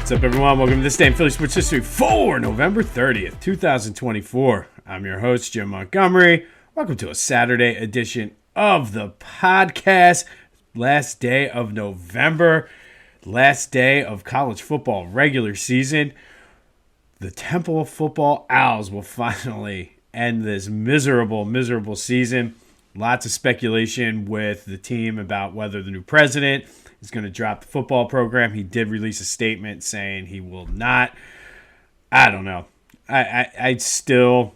What's up, everyone? Welcome to this day in Philly Sports History for November 30th, 2024. I'm your host, Jim Montgomery. Welcome to a Saturday edition of the podcast. Last day of November, last day of college football regular season. The Temple Football Owls will finally end this miserable season. Lots of speculation with the team about whether the new president is going to drop the football program. He did release a statement saying he will not. I don't know. I still,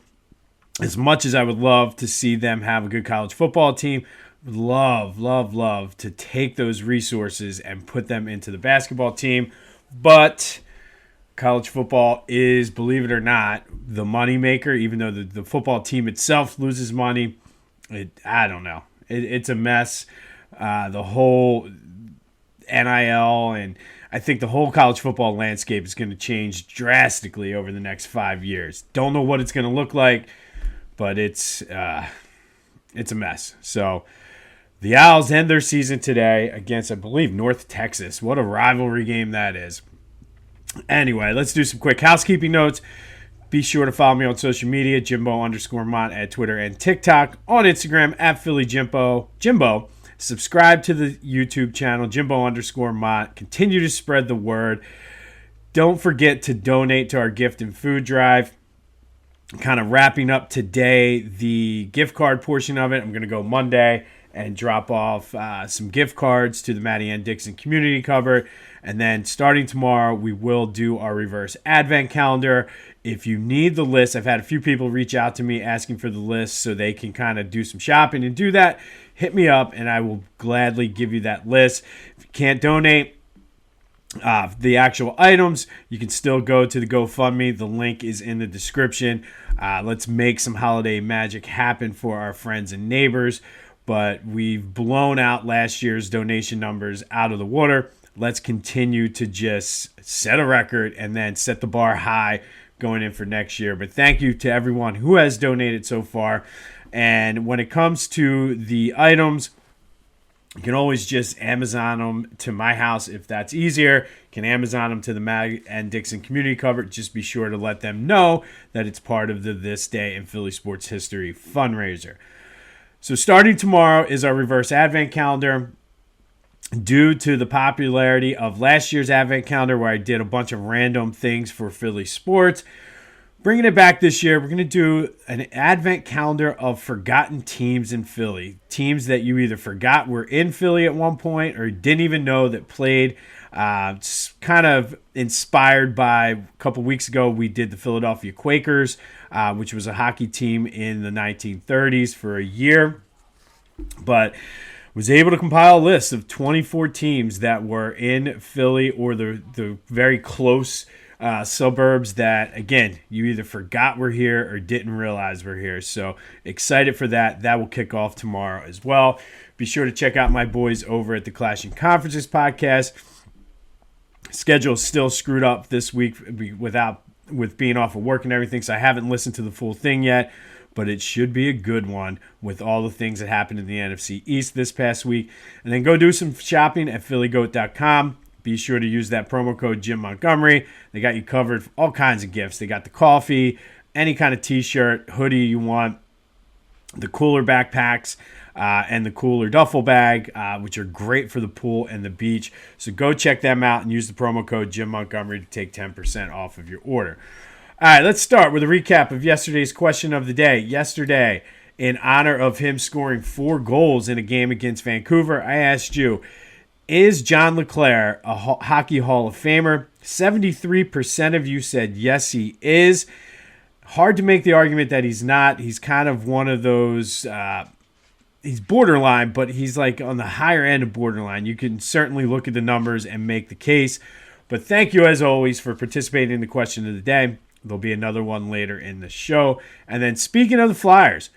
as much as I would love to see them have a good college football team, would love to take those resources and put them into the basketball team. But college football is, believe it or not, the moneymaker, even though the football team itself loses money. I don't know. It's a mess. The whole NIL, and I think the whole college football landscape is going to change drastically over the next 5 years. Don't know what it's going to look like, but it's a mess. So the Owls end their season today against, I believe, North Texas. What a rivalry game that is. Anyway, let's do some quick housekeeping notes. Be sure to follow me on social media, Jimbo_Mont at Twitter and TikTok. On Instagram, at PhillyJimbo. Subscribe to the YouTube channel, Jimbo_Mont. Continue to spread the word. Don't forget to donate to our gift and food drive. Kind of wrapping up today the gift card portion of it. I'm going to go Monday and drop off some gift cards to the Maddie Ann Dixon community cupboard. And then starting tomorrow, we will do our reverse advent calendar. If you need the list, I've had a few people reach out to me asking for the list so they can kind of do some shopping and do that. Hit me up and I will gladly give you that list. If you can't donate the actual items, you can still go to the GoFundMe. The link is in the description. Let's make some holiday magic happen for our friends and neighbors. But we've blown out last year's donation numbers out of the water. Let's continue to just set a record and then set the bar high going in for next year. But thank you to everyone who has donated so far. And when it comes to the items, you can always just Amazon them to my house if that's easier. You can Amazon them to the Mag and Dixon community cupboard. Just be sure to let them know that it's part of the This Day in Philly Sports History fundraiser. So starting tomorrow is our reverse advent calendar. Due to the popularity of last year's advent calendar where I did a bunch of random things for Philly sports, bringing it back this year, we're going to do an advent calendar of forgotten teams in Philly. Teams that you either forgot were in Philly at one point or didn't even know that played. It's kind of inspired by a couple weeks ago, we did the Philadelphia Quakers, which was a hockey team in the 1930s for a year. But was able to compile a list of 24 teams that were in Philly or the very close suburbs that, again, you either forgot were here or didn't realize were here. So excited for that. That will kick off tomorrow as well. Be sure to check out my boys over at the Clashing Conferences podcast. Schedule is still screwed up this week with being off of work and everything, so I haven't listened to the full thing yet. But it should be a good one with all the things that happened in the NFC East this past week. And then go do some shopping at phillygoat.com. Be sure to use that promo code Jim Montgomery. They got you covered for all kinds of gifts. They got the coffee, any kind of t-shirt, hoodie you want, the cooler backpacks, and the cooler duffel bag, which are great for the pool and the beach. So go check them out and use the promo code Jim Montgomery to take 10% off of your order. All right, let's start with a recap of yesterday's question of the day. Yesterday, in honor of him scoring 4 goals in a game against Vancouver, I asked you, is John LeClair a Hockey Hall of Famer? 73% of you said yes, he is. Hard to make the argument that he's not. He's kind of one of those, he's borderline, but he's like on the higher end of borderline. You can certainly look at the numbers and make the case. But thank you, as always, for participating in the question of the day. There'll be another one later in the show. And then speaking of the Flyers,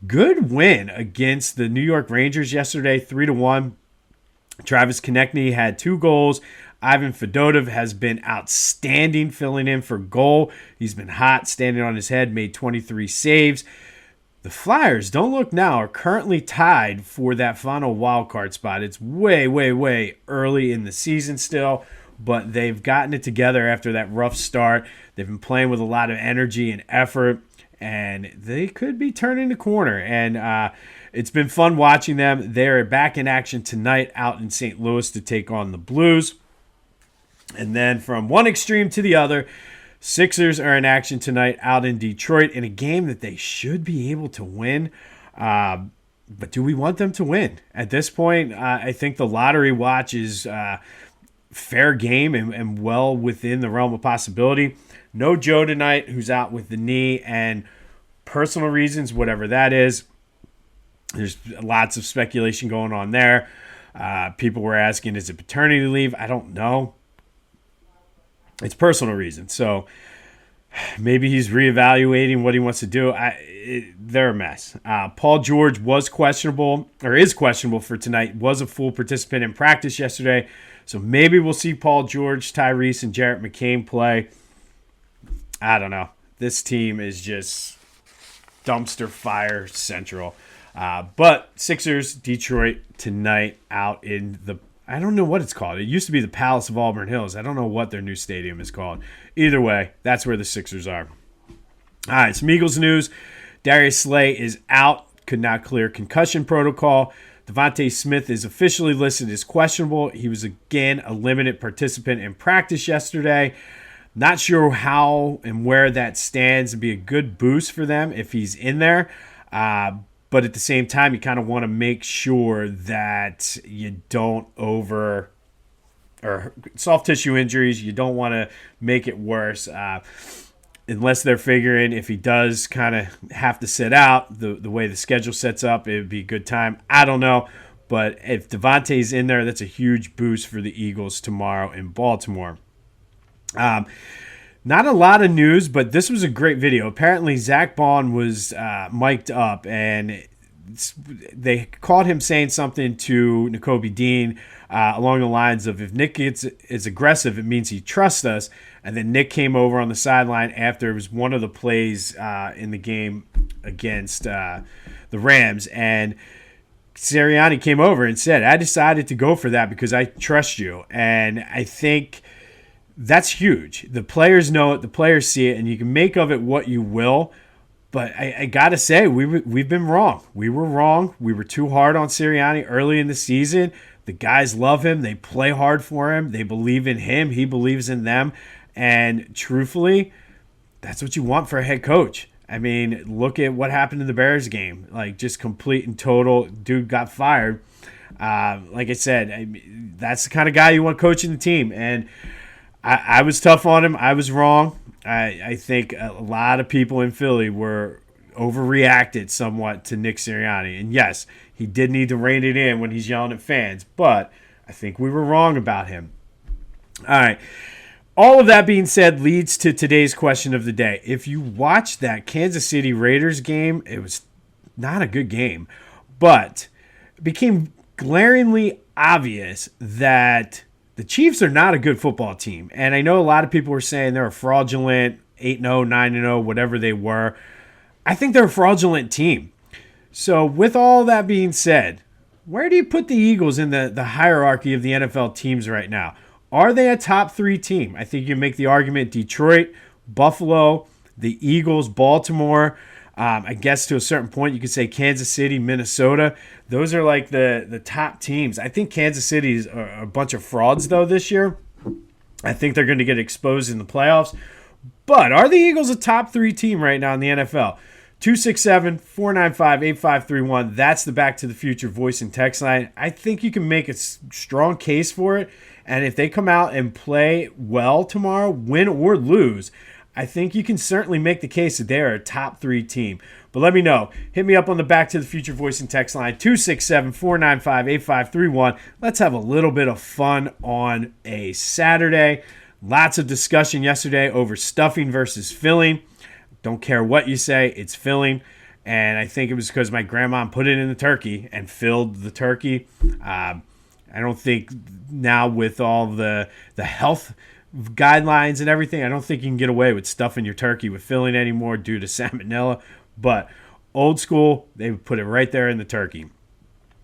good win against the New York Rangers yesterday, 3-1. Travis Konecny had 2 goals. Ivan Fedotov has been outstanding filling in for goal. He's been hot, standing on his head, made 23 saves. The Flyers, don't look now, are currently tied for that final wild card spot. It's way, way, way early in the season still. but they've gotten it together after that rough start. They've been playing with a lot of energy and effort, and they could be turning the corner. And it's been fun watching them. They're back in action tonight out in St. Louis to take on the Blues. And then from one extreme to the other, Sixers are in action tonight out in Detroit in a game that they should be able to win. But do we want them to win? At this point, I think the lottery watch is fair game and well within the realm of possibility. No Joe tonight, who's out with the knee and personal reasons, whatever that is. There's lots of speculation going on there. People were asking, is it paternity leave? I don't know. It's personal reasons. So maybe he's reevaluating what he wants to do. They're a mess. Paul George was questionable, or is questionable for tonight, was a full participant in practice yesterday. So maybe we'll see Paul George, Tyrese, and Jarrett McCain play. I don't know. This team is just dumpster fire central. But Sixers, Detroit tonight out in the, I don't know what it's called. It used to be the Palace of Auburn Hills. I don't know what their new stadium is called. Either way, that's where the Sixers are. All right, some Eagles news. Darius Slay is out, could not clear concussion protocol. Devonta Smith is officially listed as questionable. He was, again, a limited participant in practice yesterday. Not sure how and where that stands. It'd be a good boost for them if he's in there. But at the same time, you kind of want to make sure that you don't or soft tissue injuries, you don't want to make it worse. Unless they're figuring if he does kind of have to sit out, the way the schedule sets up, it would be a good time. I don't know. But if Devontae's in there, that's a huge boost for the Eagles tomorrow in Baltimore. Not a lot of news, but this was a great video. Apparently, Zach Bond was mic'd up, and they caught him saying something to Nakobe Dean along the lines of, if Nick is aggressive, it means he trusts us. And then Nick came over on the sideline after it was one of the plays in the game against the Rams. And Sirianni came over and said, I decided to go for that because I trust you. And I think that's huge. The players know it, the players see it, and you can make of it what you will. But I got to say, we've been wrong. We were wrong. We were too hard on Sirianni early in the season. The guys love him. They play hard for him. They believe in him. He believes in them. And truthfully, that's what you want for a head coach. I mean, look at what happened in the Bears game. Like, just complete and total, dude got fired. Like I said, that's the kind of guy you want coaching the team. And I was tough on him. I was wrong. I think a lot of people in Philly were overreacted somewhat to Nick Sirianni. And yes, he did need to rein it in when he's yelling at fans. But I think we were wrong about him. All right. All of that being said leads to today's question of the day. If you watched that Kansas City Raiders game, it was not a good game. But it became glaringly obvious that the Chiefs are not a good football team. And I know a lot of people were saying they're a fraudulent 8-0, 9-0, whatever they were. I think they're a fraudulent team. So with all that being said, where do you put the Eagles in the hierarchy of the NFL teams right now? Are they a top 3 team? I think you can make the argument Detroit, Buffalo, the Eagles, Baltimore. I guess to a certain point you could say Kansas City, Minnesota. Those are like the top teams. I think Kansas City is a bunch of frauds, though, this year. I think they're going to get exposed in the playoffs. But are the Eagles a top 3 team right now in the NFL? 267-495-8531. That's the Back to the Future voice and text line. I think you can make a strong case for it. And if they come out and play well tomorrow, win or lose, I think you can certainly make the case that they're a top 3 team. But let me know. Hit me up on the Back to the Future voice and text line, 267-495-8531. Let's have a little bit of fun on a Saturday. Lots of discussion yesterday over stuffing versus filling. Don't care what you say, it's filling. And I think it was because my grandma put it in the turkey and filled the turkey. I don't think now with all the health guidelines and everything, I don't think you can get away with stuffing your turkey with filling anymore due to salmonella. But old school, they would put it right there in the turkey.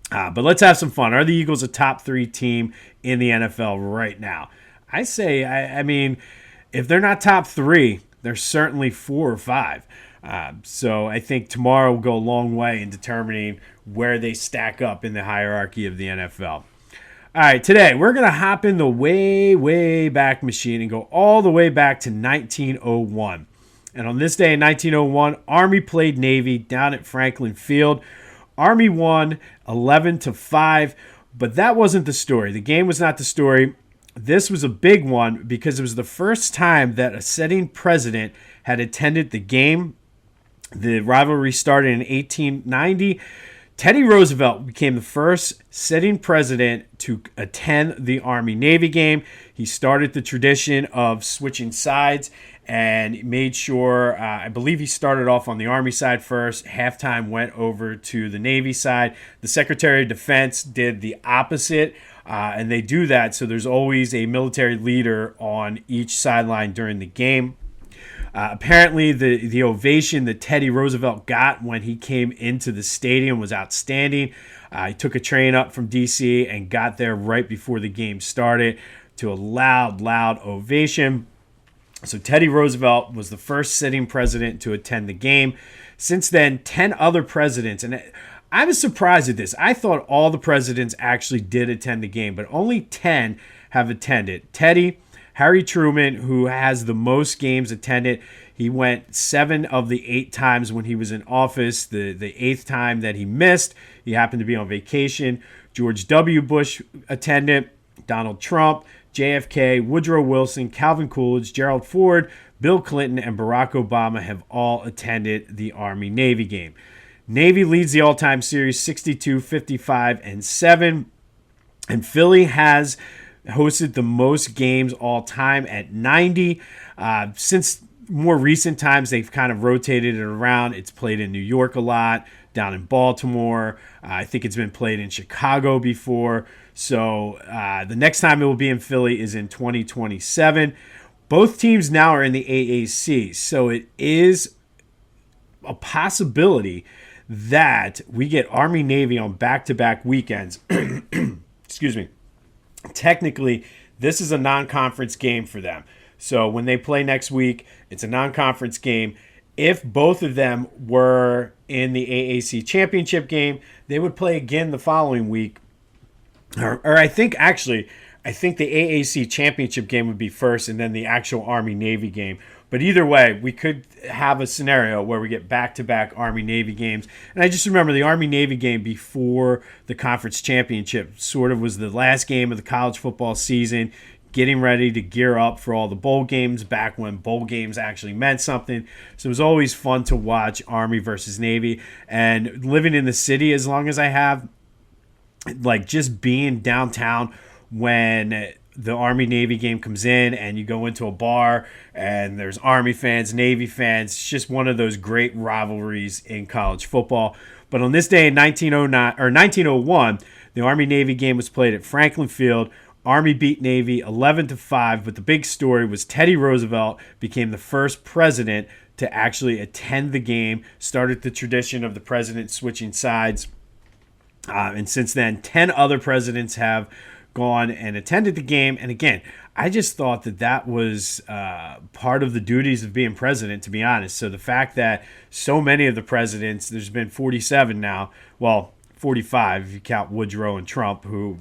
But let's have some fun. Are the Eagles a top 3 team in the NFL right now? I say, I mean, if they're not top three, they're certainly 4 or 5. So I think tomorrow will go a long way in determining where they stack up in the hierarchy of the NFL. All right, today we're going to hop in the way, way back machine and go all the way back to 1901. And on this day in 1901, Army played Navy down at Franklin Field. Army won 11-5, but that wasn't the story. The game was not the story. This was a big one because it was the first time that a sitting president had attended the game. The rivalry started in 1890. Teddy Roosevelt became the first sitting president to attend the Army-Navy game. He started the tradition of switching sides and made sure, I believe he started off on the Army side first. Halftime went over to the Navy side. The Secretary of Defense did the opposite, and they do that so there's always a military leader on each sideline during the game. Apparently, the ovation that Teddy Roosevelt got when he came into the stadium was outstanding. He took a train up from D.C. and got there right before the game started to a loud ovation. So Teddy Roosevelt was the first sitting president to attend the game. Since then, 10 other presidents, and I was surprised at this. I thought all the presidents actually did attend the game, but only 10 have attended. Teddy, Harry Truman, who has the most games attended, he went 7 of the 8 times when he was in office. The 8th time that he missed, he happened to be on vacation. George W. Bush attended, Donald Trump, JFK, Woodrow Wilson, Calvin Coolidge, Gerald Ford, Bill Clinton, and Barack Obama have all attended the Army-Navy game. Navy leads the all-time series 62, 55, and 7. And Philly has hosted the most games all time at 90. Since more recent times, they've kind of rotated it around. It's played in New York a lot, down in Baltimore. I think it's been played in Chicago before. So the next time it will be in Philly is in 2027. Both teams now are in the AAC, so it is a possibility that we get Army-Navy on back-to-back weekends. Excuse me. Technically, this is a non-conference game for them. So when they play next week, it's a non-conference game. If both of them were in the AAC championship game, they would play again the following week. Or I think the AAC championship game would be first and then the actual Army-Navy game. But either way, we could have a scenario where we get back-to-back Army-Navy games. And I just remember the Army-Navy game before the conference championship sort of was the last game of the college football season, getting ready to gear up for all the bowl games back when bowl games actually meant something. So it was always fun to watch Army versus Navy. And living in the city as long as I have, like just being downtown when the Army-Navy game comes in and you go into a bar and there's Army fans, Navy fans. It's just one of those great rivalries in college football. But on this day in 1901, the Army-Navy game was played at Franklin Field. Army beat Navy 11-5, but the big story was Teddy Roosevelt became the first president to actually attend the game, started the tradition of the president switching sides. And since then, 10 other presidents have gone and attended the game. And again, I just thought that was part of the duties of being president, to be honest. So the fact that so many of the presidents, there's been 47 now, well, 45 if you count Woodrow and Trump, who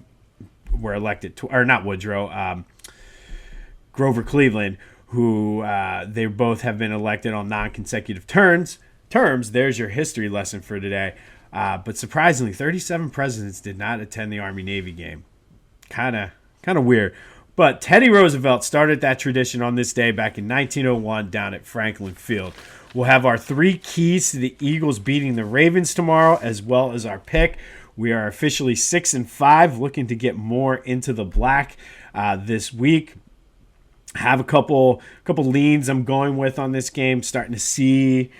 were elected, or not Woodrow, Grover Cleveland, who they both have been elected on non-consecutive terms. There's your history lesson for today. But surprisingly, 37 presidents did not attend the Army-Navy game. Kind of weird. But Teddy Roosevelt started that tradition on this day back in 1901 down at Franklin Field. We'll have our 3 keys to the Eagles beating the Ravens tomorrow, as well as our pick. We are officially 6-5, looking to get more into the black this week. Have a couple leans I'm going with on this game. Starting to see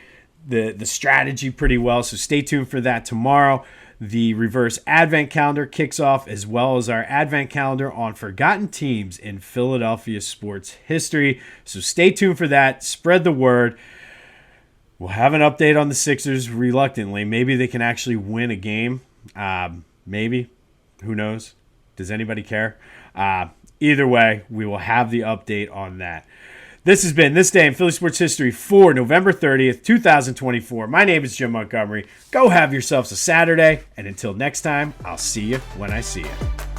the strategy pretty well, so stay tuned for that tomorrow. The reverse advent calendar kicks off, as well as our advent calendar on forgotten teams in Philadelphia sports history. So stay tuned for that. Spread the word. We'll have an update on the Sixers reluctantly. Maybe they can actually win a game. Maybe. Who knows? Does anybody care? Either way, we will have the update on that. This has been This Day in Philly Sports History for November 30th, 2024. My name is Jim Montgomery. Go have yourselves a Saturday, and until next time, I'll see you when I see you.